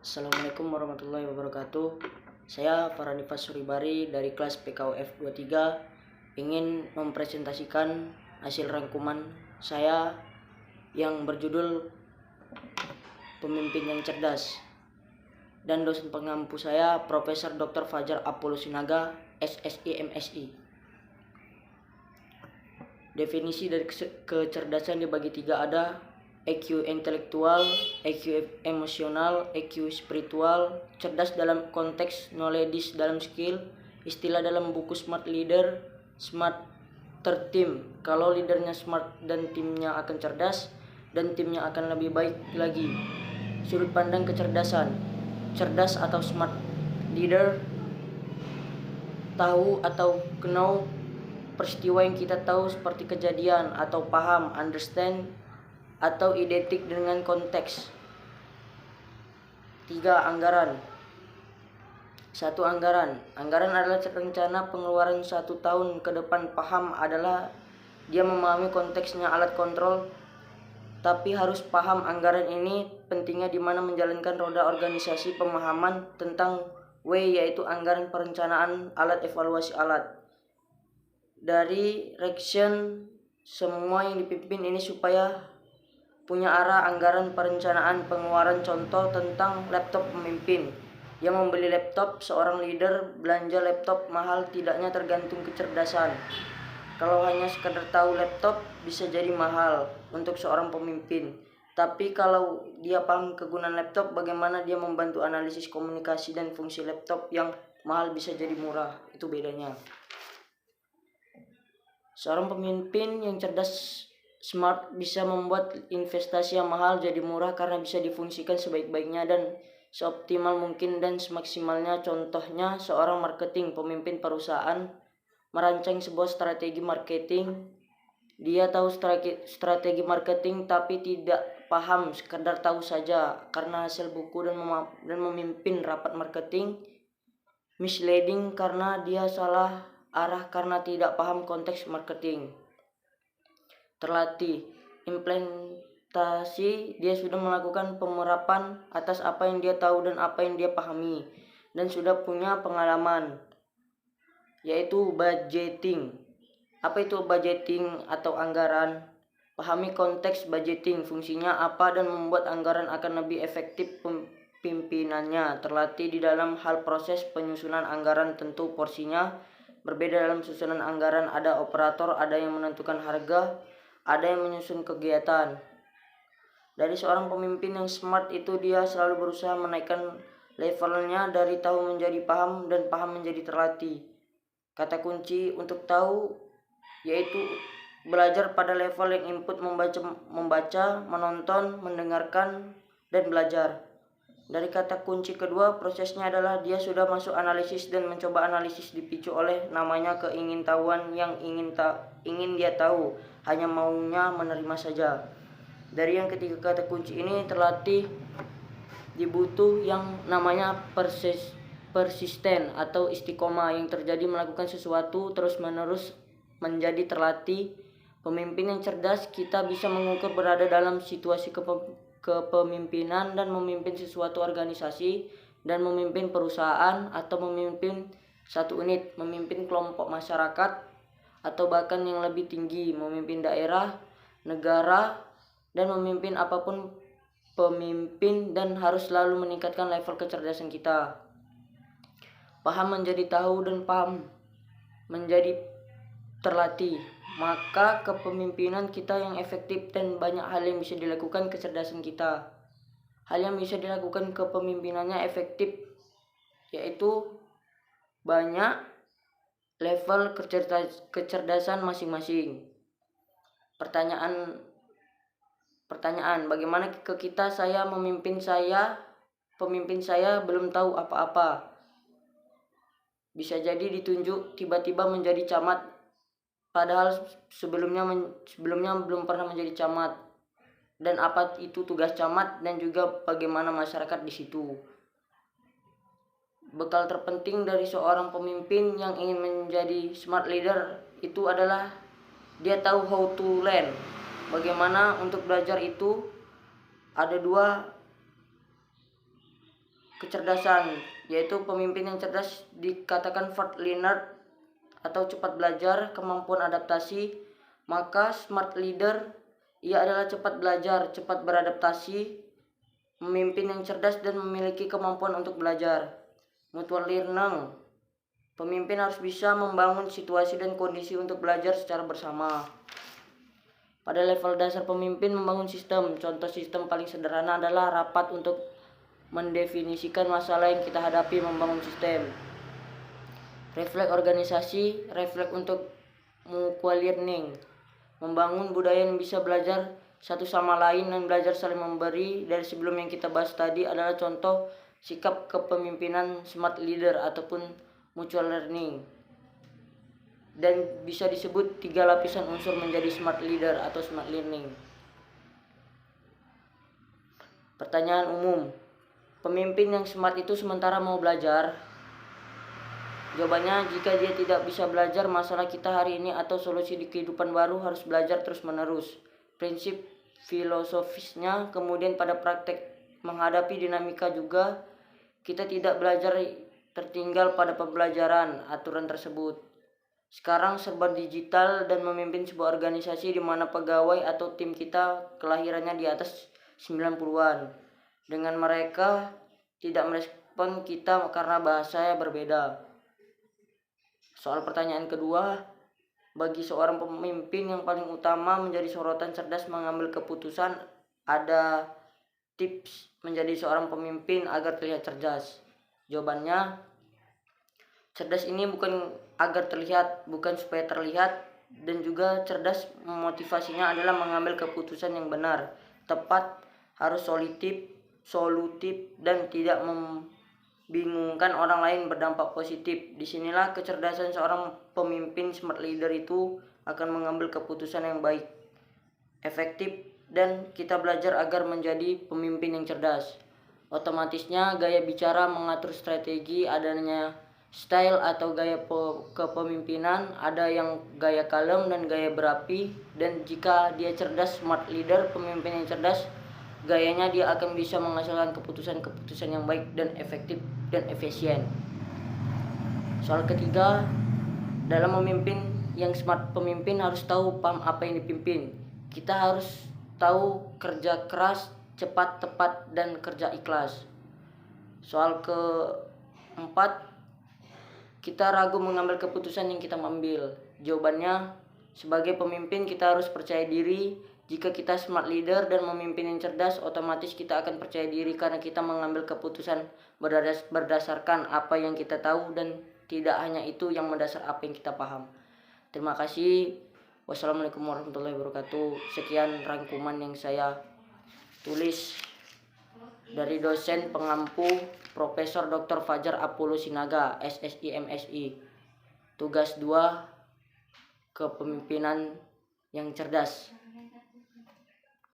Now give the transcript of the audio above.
Assalamualaikum warahmatullahi wabarakatuh. Saya Faranifas Suribari dari kelas PKUF 23 ingin mempresentasikan hasil rangkuman saya yang berjudul Pemimpin yang Cerdas, dan dosen pengampu saya Profesor Dr. Fajar Apollo-Sinaga, SSI MSI. Definisi dari kecerdasan dibagi tiga, ada EQ intelektual, EQ emosional, EQ spiritual. Cerdas dalam konteks knowledge dalam skill, istilah dalam buku Smart Leader, Smart Team. Kalau leadernya smart dan timnya akan cerdas, dan timnya akan lebih baik lagi. Sudut pandang kecerdasan, cerdas atau smart leader tahu atau know peristiwa yang kita tahu seperti kejadian, atau paham, understand, atau identik dengan konteks. 3. Anggaran. 1. Anggaran adalah rencana pengeluaran 1 tahun ke depan. Paham adalah dia memahami konteksnya alat kontrol, tapi harus paham anggaran ini pentingnya di mana menjalankan roda organisasi. Pemahaman tentang W, yaitu anggaran perencanaan alat, evaluasi alat. Dari Reaction, semua yang dipimpin ini supaya punya arah anggaran perencanaan pengeluaran. Contoh tentang laptop pemimpin yang membeli laptop. Seorang leader belanja laptop mahal tidaknya tergantung kecerdasan. Kalau hanya sekedar tahu laptop bisa jadi mahal untuk seorang pemimpin, tapi kalau dia paham kegunaan laptop, bagaimana dia membantu analisis komunikasi dan fungsi laptop, yang mahal bisa jadi murah. Itu bedanya. Seorang pemimpin yang cerdas smart bisa membuat investasi yang mahal jadi murah karena bisa difungsikan sebaik-baiknya dan seoptimal mungkin dan semaksimalnya. Contohnya seorang marketing, pemimpin perusahaan merancang sebuah strategi marketing. Dia tahu strategi marketing tapi tidak paham, sekedar tahu saja karena hasil buku dan memimpin rapat marketing. Misleading karena dia salah arah karena tidak paham konteks marketing. Terlatih, implementasi, dia sudah melakukan pemerapan atas apa yang dia tahu dan apa yang dia pahami dan sudah punya pengalaman, yaitu budgeting. Apa itu budgeting atau anggaran? Pahami konteks budgeting, fungsinya apa, dan membuat anggaran akan lebih efektif pimpinannya. Terlatih di dalam hal proses penyusunan anggaran. Tentu porsinya berbeda dalam susunan anggaran. Ada operator, ada yang menentukan harga, ada yang menyusun kegiatan. Dari seorang pemimpin yang smart itu, dia selalu berusaha menaikkan levelnya dari tahu menjadi paham dan paham menjadi terlatih. Kata kunci untuk tahu yaitu belajar pada level yang input, membaca, menonton, mendengarkan, dan belajar. Dari kata kunci kedua, prosesnya adalah dia sudah masuk analisis dan mencoba analisis, dipicu oleh namanya keingintahuan yang ingin dia tahu, hanya maunya menerima saja. Dari yang ketiga kata kunci ini, terlatih dibutuh yang namanya persisten atau istiqomah, yang terjadi melakukan sesuatu terus-menerus menjadi terlatih. Pemimpin yang cerdas, kita bisa mengukur berada dalam situasi kepemimpinan dan memimpin sesuatu organisasi dan memimpin perusahaan atau memimpin satu unit, memimpin kelompok masyarakat atau bahkan yang lebih tinggi, memimpin daerah, negara, dan memimpin apapun pemimpin, dan harus selalu meningkatkan level kecerdasan kita. Paham menjadi tahu dan paham menjadi terlatih, maka kepemimpinan kita yang efektif dan banyak hal yang bisa dilakukan kecerdasan kita. Hal yang bisa dilakukan kepemimpinannya efektif yaitu banyak level kecerdasan masing-masing. Pertanyaan, bagaimana ke kita? Pemimpin saya belum tahu apa-apa. Bisa jadi ditunjuk tiba-tiba menjadi camat, padahal sebelumnya belum pernah menjadi camat, dan apa itu tugas camat, dan juga bagaimana masyarakat di situ. Bekal terpenting dari seorang pemimpin yang ingin menjadi smart leader itu adalah dia tahu how to learn. Bagaimana untuk belajar itu ada dua kecerdasan, yaitu pemimpin yang cerdas dikatakan fast learner atau cepat belajar, kemampuan adaptasi. Maka smart leader, ia adalah cepat belajar, cepat beradaptasi, memimpin yang cerdas dan memiliki kemampuan untuk belajar. Mutual learning, pemimpin harus bisa membangun situasi dan kondisi untuk belajar secara bersama. Pada level dasar pemimpin membangun sistem, contoh sistem paling sederhana adalah rapat untuk mendefinisikan masalah yang kita hadapi, membangun sistem. Refleks organisasi, refleks untuk mutual learning, membangun budaya yang bisa belajar satu sama lain dan belajar saling memberi. Dari sebelum yang kita bahas tadi adalah contoh sikap kepemimpinan smart leader ataupun mutual learning, dan bisa disebut 3 lapisan unsur menjadi smart leader atau smart learning. Pertanyaan umum, pemimpin yang smart itu sementara mau belajar? Jawabannya, jika dia tidak bisa belajar masalah kita hari ini atau solusi di kehidupan baru, harus belajar terus-menerus. Prinsip filosofisnya, kemudian pada praktek menghadapi dinamika juga, kita tidak belajar tertinggal pada pembelajaran aturan tersebut. Sekarang serba digital dan memimpin sebuah organisasi di mana pegawai atau tim kita kelahirannya di atas 90-an. Dengan mereka tidak merespon kita karena bahasanya berbeda. Soal pertanyaan kedua, bagi seorang pemimpin yang paling utama menjadi sorotan cerdas mengambil keputusan, ada tips menjadi seorang pemimpin agar terlihat cerdas. Jawabannya, cerdas ini bukan agar terlihat, bukan supaya terlihat, dan juga cerdas motivasinya adalah mengambil keputusan yang benar, tepat, harus solutif dan tidak membingungkan orang lain, berdampak positif. Disinilah kecerdasan seorang pemimpin smart leader itu akan mengambil keputusan yang baik, efektif, dan kita belajar agar menjadi pemimpin yang cerdas. Otomatisnya gaya bicara mengatur strategi, adanya style atau gaya kepemimpinan, ada yang gaya kalem dan gaya berapi. Dan jika dia cerdas, smart leader, pemimpin yang cerdas, gayanya dia akan bisa menghasilkan keputusan-keputusan yang baik dan efektif dan efisien. Soal ketiga, dalam memimpin yang smart, pemimpin harus tahu paham apa yang dipimpin. Kita harus tahu kerja keras, cepat, tepat, dan kerja ikhlas. Soal keempat, kita ragu mengambil keputusan yang kita ambil. Jawabannya, sebagai pemimpin kita harus percaya diri. Jika kita smart leader dan memimpin yang cerdas, otomatis kita akan percaya diri karena kita mengambil keputusan berdasarkan apa yang kita tahu dan tidak hanya itu yang mendasar apa yang kita paham. Terima kasih. Wassalamualaikum warahmatullahi wabarakatuh. Sekian rangkuman yang saya tulis dari dosen pengampu Profesor Dr. Fajar Apollo Sinaga, SSI MSI. Tugas 2, kepemimpinan yang cerdas.